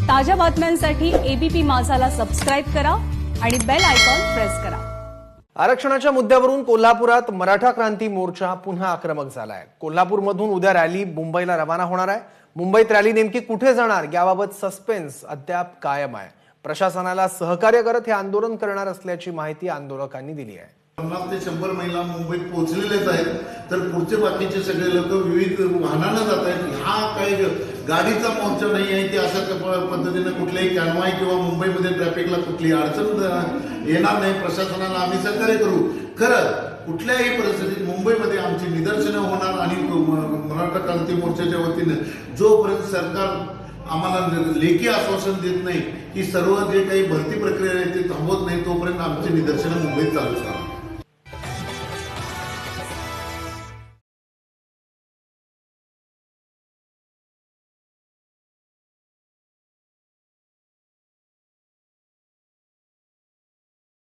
ताज्या बातम्यांसाठी ABP माझाला subscribe करा आणि बेल आयकॉन प्रेस करा। आरक्षणाच्या मुद्द्यावरून कोल्हापुरात मराठा क्रांती मोर्चा पुन्हा आक्रमक झालाय। कोल्हापूरमधून उद्या रॅली मुंबईला रवाना होणार आहे। मुंबईत रॅली नेमकी कुठे जाणार याबाबत सस्पेन्स अद्याप कायम आहे। प्रशासनाला सहकार्य करत हे आंदोलन करणार असल्याची माहिती आंदोलकांनी दिली आहे। 50 ते 100 महिला मुंबईत पोहोचलेलेच आहेत, तर पुढचे बाकीचे सगळे लोक विविध वाहनाने जात आहेत। हा काही गाडीचा मोर्चा नाही आहे की अशा पद्धतीने कुठल्याही कॅनवाय किंवा मुंबईमध्ये ट्रॅफिकला कुठली अडचण येणार नाही। प्रशासनाला आम्ही सहकार्य करू। खरं कुठल्याही परिस्थितीत मुंबईमध्ये आमची निदर्शनं होणार आणि मराठा क्रांती मोर्चाच्या वतीने जोपर्यंत सरकार आम्हाला लेखी आश्वासन देत नाही की सर्व जे काही भरती प्रक्रिया आहे ते थांबवत नाही, तोपर्यंत आमची निदर्शनं मुंबईत चालू असणार।